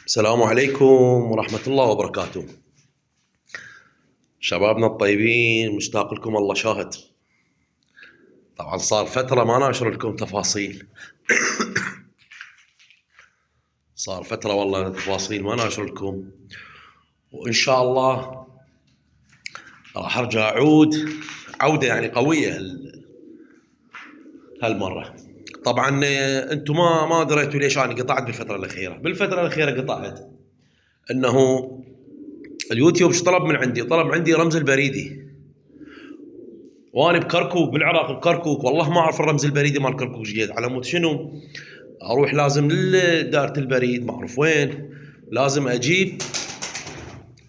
السلام عليكم ورحمة الله وبركاته. شبابنا الطيبين، مشتاق لكم الله شاهد. طبعا صار فترة ما ناشر لكم تفاصيل. صار فترة والله تفاصيل ما ناشر لكم، وإن شاء الله راح أرجع أعود عودة يعني قوية هالمرة. طبعا أنتم ما دريتوا ليش أنا قطعت بالفترة الأخيرة. بالفترة الأخيرة قطعت أنه اليوتيوب طلب من عندي، طلب عندي رمز البريدي، وانا بكركوك بالعراق بكركوك، والله ما اعرف الرمز البريدي مال كركوك جيد على مود شنو. اروح لازم لدارة البريد ما اعرف وين، لازم اجيب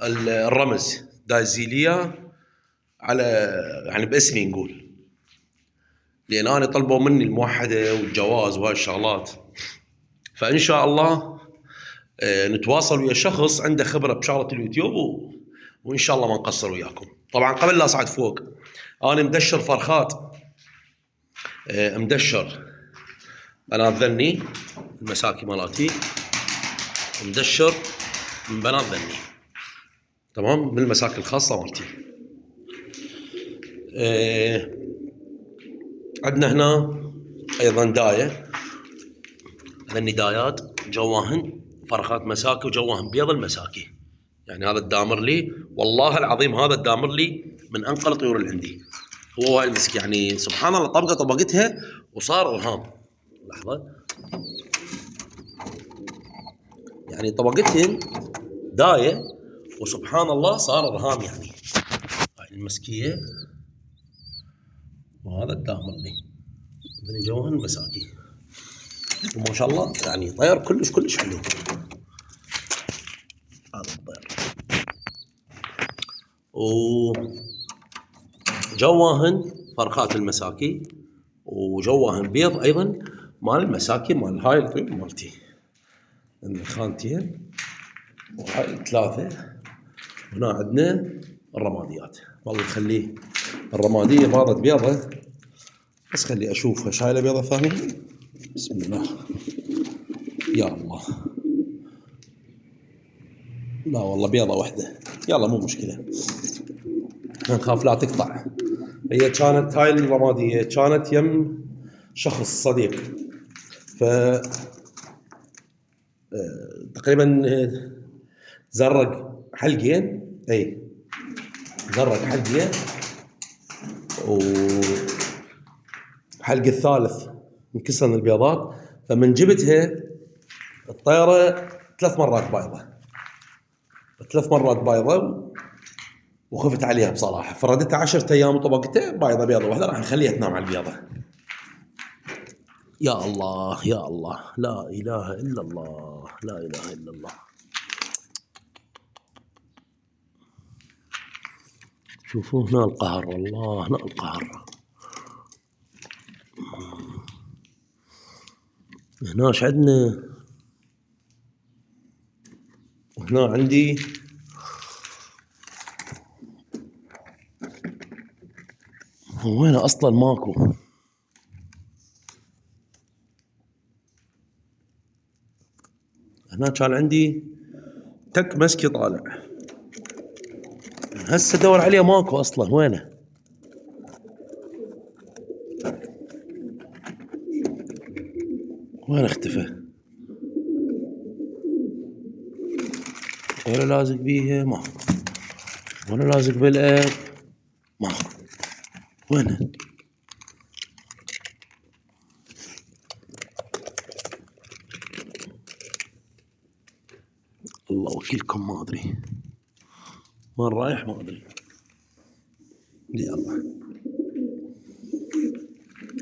الرمز دايزيليا على يعني باسمي نقول، لان انا طلبوا مني الموحده والجواز وهاي الشغلات. فان شاء الله نتواصل ويا شخص عنده خبره بشغله اليوتيوب وان شاء الله ما نقصر وياكم. طبعا قبل لا اصعد فوق انا مدشر فرخات، مدشر بنات ذني المساكي مالاتي، مدشر من بنات ذني تمام، من المساكي الخاصة مالتي. عندنا هنا ايضا داية، ذني دايات جواهن فرخات مساكي وجواهن بيض المساكي. يعني هذا الدامر لي والله العظيم، هذا الدامر لي من انقل الطيور اللي عندي. هو هاي المسك يعني سبحان الله، طبقة طبقتها وصار ارهام. لحظة، يعني طبقتهن داية وسبحان الله صار ارهام. يعني هاي المسكية وهذا الدامر لي ذني جوهن مساكي، وما شاء الله يعني طير كلش حلو. هذا الطير وجواهن فرخات المساكي، وجواهن بيض ايضا مال المساكي مال هاي الطيور مالتي. عندنا خانتين وهاي ثلاثة. هنا عندنا الرماديات، والله نخليه الرمادية باضت بيضة، بس خلي اشوفها شايلة بيضة ثانية. بسم الله يا الله، لا والله بيضة واحدة، يلا مو مشكلة، نخاف لا تقطع. هي كانت هاي الرمادية كانت يم شخص صديق، ف تقريبا زرق حلقين، اي زرق حلقين، وحلق الثالث انكسر البيضات. فمن جبتها الطيرة 3 مرات بايضة، 3 مرات بايضة، وخفت عليها بصراحة. فردتها 10 أيام وطبقتها بايضة بيضة واحدة، راح نخليها تنام على البيضة. يا الله يا الله، لا إله إلا الله، لا إله إلا الله. شوفوا هنا القهر، والله هنا القهر. هناش عندنا، هنا عندي وين اصلا ماكو. هنا كان عندي تك مسكي طالع، هسه ادور عليه ماكو اصلا. وينه؟ وين اختفى؟ ولا لازق بيها ماكو، ولا لازق بالاب ماكو. وينه؟ الله وكيلكم، ما ادري وين رايح، ما ادري. يلا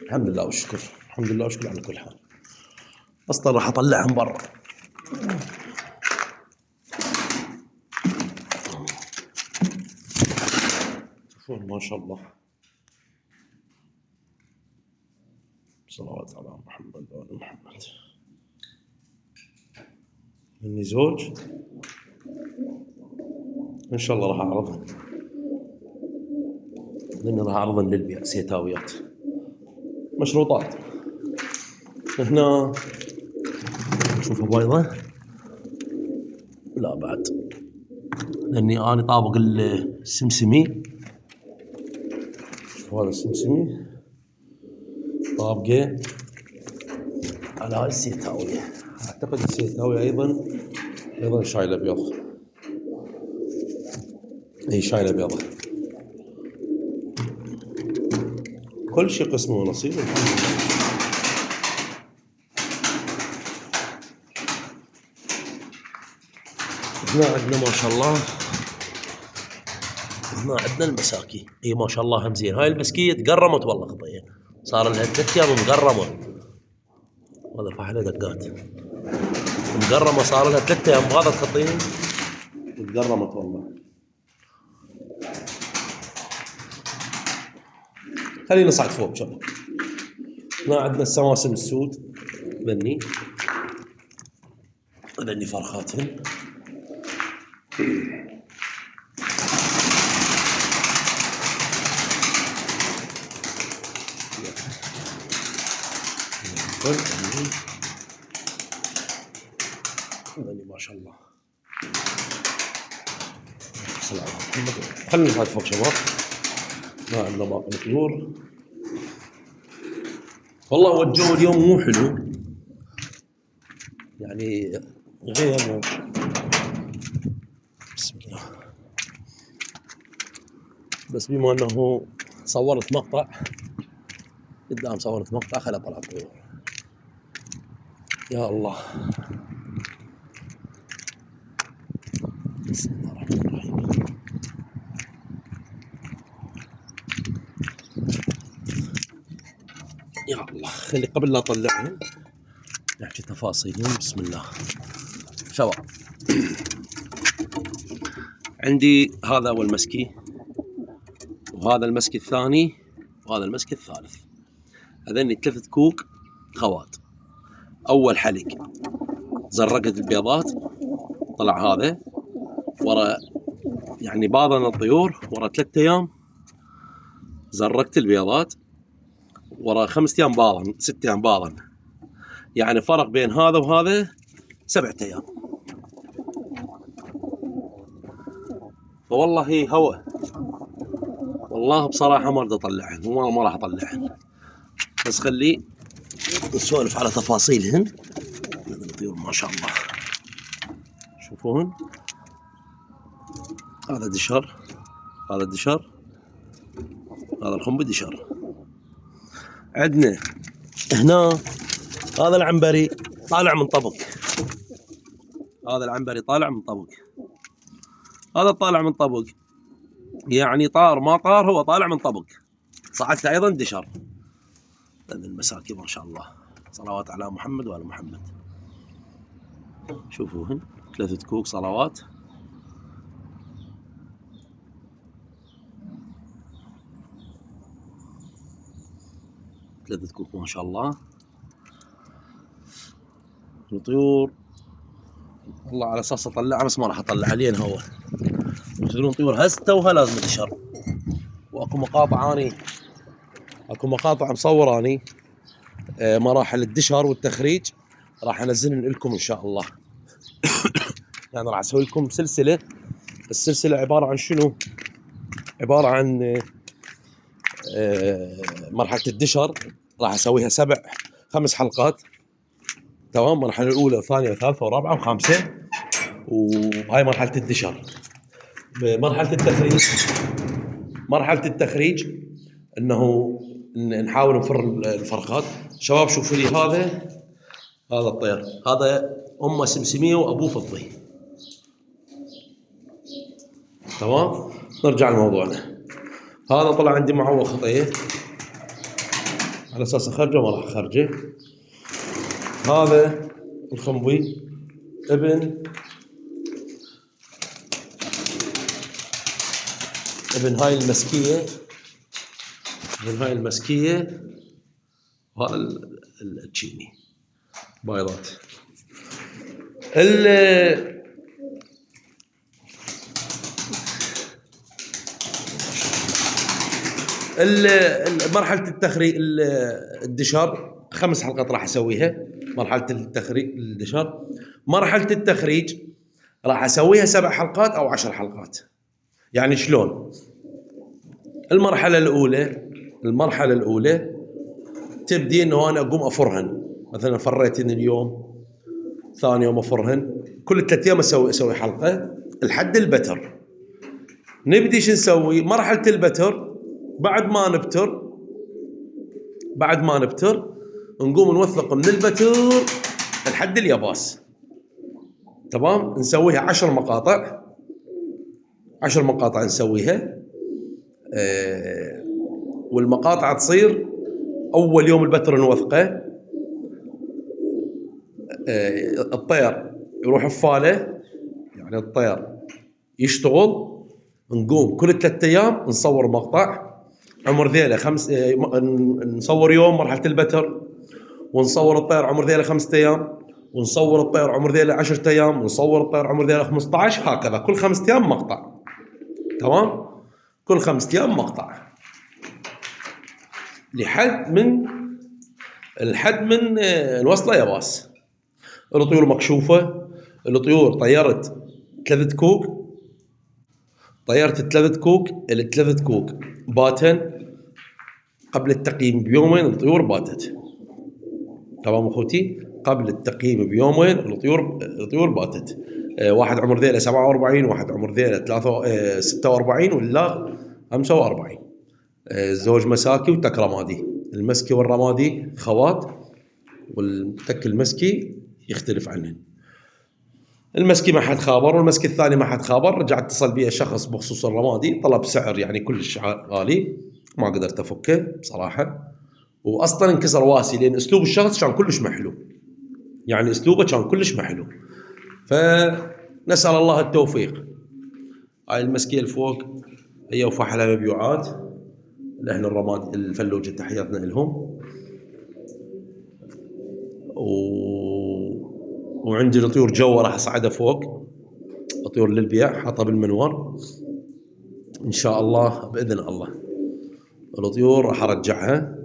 الحمد لله والشكر، الحمد لله والشكر على كل حال. اصلا راح اطلعهم برا. شوفون ما شاء الله، صلوات على محمد وآل محمد. مني زوج ان شاء الله راح اعرضهم، لاني راح اعرضهم للبيع سيتاويات مشروطات. هنا شوفوا بيضة لا بعد، لاني انا طابق السمسمي، هذا السمسمي طابقه على هاي السيتاوية. اعتقد السيتاوية ايضا شايله بيض، هي شايله بيضة. كل شيء قسمه ونصيب الحمد لله. هنا عندنا ما شاء الله، هنا عندنا المساكي، اي ما شاء الله هم زين. هاي المسكية تقرمت والله خطية، صار لها 3 ايام مقرمة. هذا فحلة دقات مقرمة، صار لها 3 ايام بهذا الخطين وتقرمت والله. خلينا نصعد فوق شباب. هنا عندنا السماسم السود ذني، ذني فرخاتهن. ذني ما شاء الله. خلينا نصعد فوق شباب. ما عندنا باقي الطيور. والله هو الجو اليوم مو حلو، يعني غير. بسم الله. بس بما انه صورت مقطع قدام، صورت مقطع خلى طلع الطيور. يا الله. بسم الله الرحمن الرحيم. يا الله، خلي قبل لا اطلعهم نحكي تفاصيلهم. بسم الله شباب. عندي هذا اول مسكي، وهذا المسكي الثاني، وهذا المسكي الثالث. هذني 3 كوك خوات. اول حلق زرقت البيضات، طلع هذا ورا، يعني باضن الطيور ورا 3 ايام زرقت البيضات، ورا 5 ايام باضن، 6 ايام باضن، يعني فرق بين هذا وهذا 7 ايام. فوالله هي هوا، والله بصراحة ما اريد اطلعهن، ما راح اطلعهن، بس خلي نسولف على تفاصيلهن. الطيور ما شاء الله شوفوهن. هذا دشر، هذا الدشر، هذا الخنب دشر. عندنا هنا هذا العنبري طالع من طبق، هذا العنبري طالع من طبق، هذا طالع من طبق، يعني طار ما طار هو طالع من طبق. صعدته ايضا دشر. المساكي ما شاء الله، صلوات على محمد وعلى محمد. شوفوهن 3 كوك صلوات. ثلاثة كوك ما شاء الله. الطيور والله على اساس اطلعها، بس ما راح اطلعها لين هو. تدرون طيور هستوها لازم تشر. واكو مقاطع اني، اكو مقاطع مصور اني مراحل الدشر والتخريج، راح انزلن لكم ان شاء الله. يعني راح اسوي لكم سلسله. السلسله عباره عن شنو؟ عباره عن مرحله الدشر، راح اسويها 5 حلقات. تمام، المرحله الاولى والثانيه والثالثه والرابعه وخامسه، وهاي مرحله الدشر. مرحله التخريج، مرحله التخريج انه نحاول نفر الفرخات. شباب شوفوا لي هذا الطير، هذا امه سمسميه وابوه فضي. تمام، نرجع لموضوعنا. هذا طلع عندي معوق خطيه، على اساس اخرجه ما راح اخرجه. هذا الخنبي ابن هاي المسكيه، ابن هاي المسكيه، وهذا التشيني بيضات. مرحله التخريج الدشر 5 حلقات راح اسويها. مرحله التخريج الدشر، مرحله التخريج راح اسويها 7 حلقات او 10 حلقات. يعني شلون؟ المرحله الاولى تبدي انه انا اقوم افرهن، مثلا فريتني اليوم، ثاني يوم افرهن، كل 3 ايام اسوي حلقه لحد البتر. نبدي شو نسوي؟ مرحله البتر، بعد ما نبتر نقوم نوثق من البتر لحد الياباس. تمام؟ نسويها 10 مقاطع نسويها. والمقاطع تصير اول يوم البتر نوثقه، الطير يروح فاله، يعني الطير يشتغل، نقوم كل 3 ايام نصور مقطع عمر ذيله نصور يوم مرحله البتر، ونصور الطير عمر ذيله 5 ايام، ونصور الطير عمر ذيله 10 ايام، ونصور الطير عمر ذيله 15، هكذا كل 5 ايام مقطع. تمام؟ كل 5 ايام مقطع لحد من الوصله ياباس. الطيور مكشوفه، الطيور طيرت 3 كوك، ال3 كوك باتن قبل التقييم بيومين، الطيور باتت. تمام اخوتي؟ قبل التقييم بيومين الطيور باتت. واحد عمر ذيله 47، واحد عمر ذيله 46، ولا 45. الزوج مساكي وتك رمادي. المسكي والرمادي خوات، والتك المسكي يختلف عنهن. المسكي ما حد خابر، والمسكي الثاني ما حد خابر. رجع اتصل بي شخص بخصوص الرمادي، طلب سعر يعني كلش غالي، ما قدرت افكه بصراحه، واصلا انكسر واسي لان اسلوب الشخص كان كلش محلو، يعني اسلوبه كان كلش محلو. فنسال الله التوفيق. هاي المسكيه الفوق هي وفحلها مبيوعات، احنا الرمادي الفلوجه تحياتنا لهم. وعندي الطيور جوا راح اصعدها فوق، الطيور للبيع حاطها بالمنور ان شاء الله باذن الله. الطيور راح ارجعها،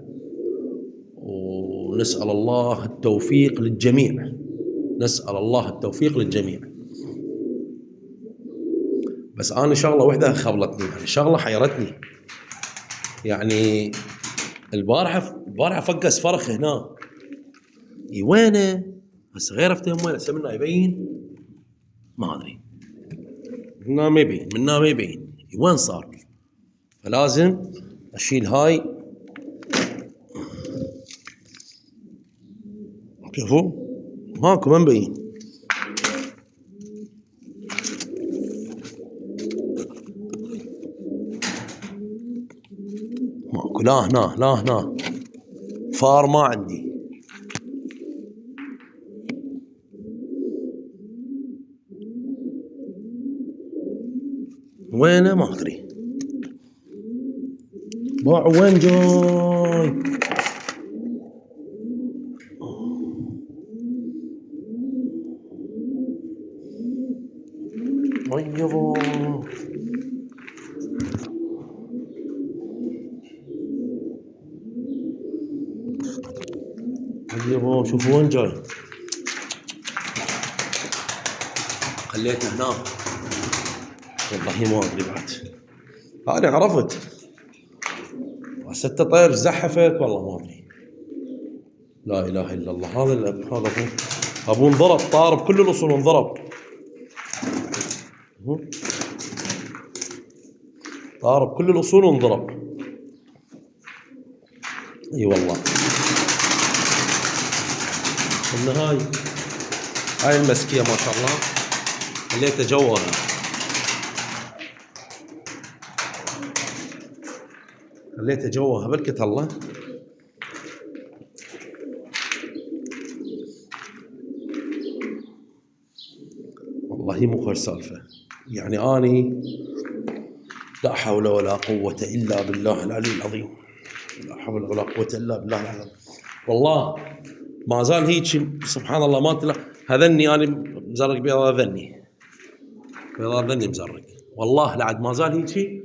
ونسال الله التوفيق للجميع، بس انا شغله واحده خبلتني، يعني شغله حيرتني. يعني البارحه فقس فرخ هنا، وينه؟ هسه غير افتهم وينه، هسه منا يبين ما ادري، منا ما يبين وين صار. فلازم اشيل هاي. شوفوا ماكو، ما مبين. ماكو، لا هنا فار ما عندي. وينه ما ادري، باع وين جاي. طيبوا شوفوا وين جاي. خليته هناك والله ما ادري بعد. انا عرفت هسه طير زحفت والله ما ادري. لا اله الا الله. هذا ابو انضرب، طار بكل الاصول انضرب، طار بكل الاصول وانضرب. اي والله. ان هاي المسكيه ما شاء الله خليتها جوها، بركة الله. والله مو خوش سالفة، يعني اني لا حول ولا قوة الا بالله العلي العظيم، لا حول ولا قوة الا بالله العلي العظيم. والله ما زال هيك سبحان الله. ما هذني انا مزرق بيض ذني مزرق، والله لعد ما زال هيك.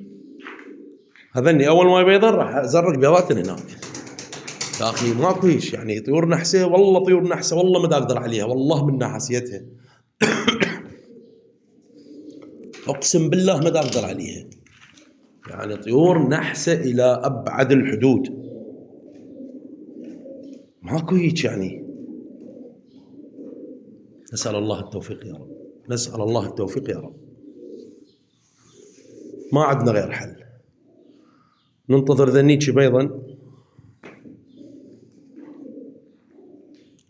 هذني اول ما يبيضن راح ازرق بيضات هناك. يا اخي ماكو هيش، يعني طيور نحسه والله، والله ما اقدر عليها والله من نحاسيتها. اقسم بالله ما اقدر عليها، يعني طيور نحسه الى ابعد الحدود، ماكو هيك يعني. نسال الله التوفيق يا رب، نسال الله التوفيق يا رب، ما عندنا غير حل. ننتظر ذنيك بيضا،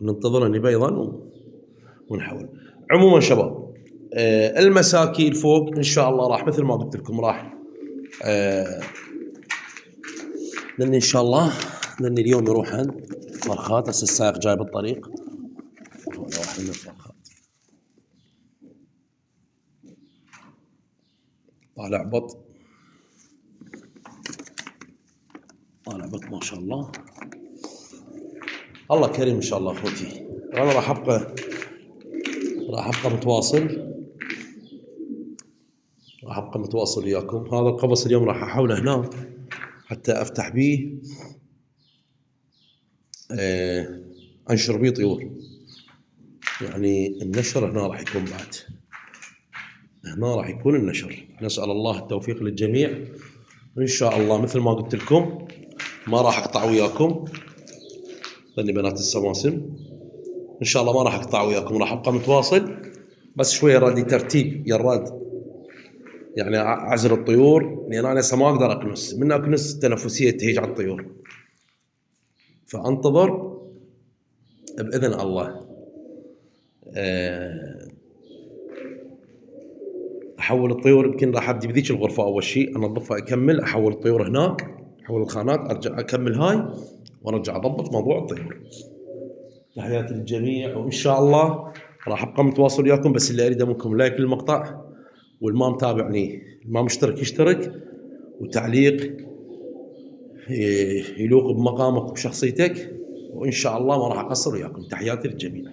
ننتظرني بيضا ونحول. عموما شباب، المساكين فوق ان شاء الله راح مثل ما قلت لكم راح لاني ان شاء الله لاني اليوم يروح عند فرخات. هسه السائق جاي بالطريق، راح عند الفرخات. طالع بط، طالع بط ما شاء الله، الله كريم ان شاء الله اخوتي. انا راح ابقى متواصل، راح ابقى متواصل وياكم. هذا القفص اليوم راح احوله هناك حتى افتح به انشر به طيور، يعني النشر هنا راح يكون بعد، هنا راح يكون النشر. نسأل الله التوفيق للجميع إن شاء الله. مثل ما قلت لكم ما راح أقطع وياكم، لأني بنات السماسم إن شاء الله ما راح أقطع وياكم، راح أبقى متواصل. بس شوية رادي ترتيب يا الراد، يعني أعزل الطيور، لأن أنا هسه ما أقدر أكنس، من أكنس التنفسية تهيج على الطيور، فأنتظر بإذن الله. احول الطيور، يمكن راح ابدي بذيك الغرفه اول شيء انظفها، اكمل احول الطيور هناك، احول الخانات، ارجع اكمل هاي وارجع اضبط موضوع الطيور. تحياتي للجميع، وان شاء الله راح ابقى متواصل وياكم. بس اللي اريده منكم لايك للمقطع، والما متابعني ما مشترك يشترك، وتعليق يلوق بمقامك وبشخصيتك، وان شاء الله ما راح اقصر وياكم. تحياتي للجميع.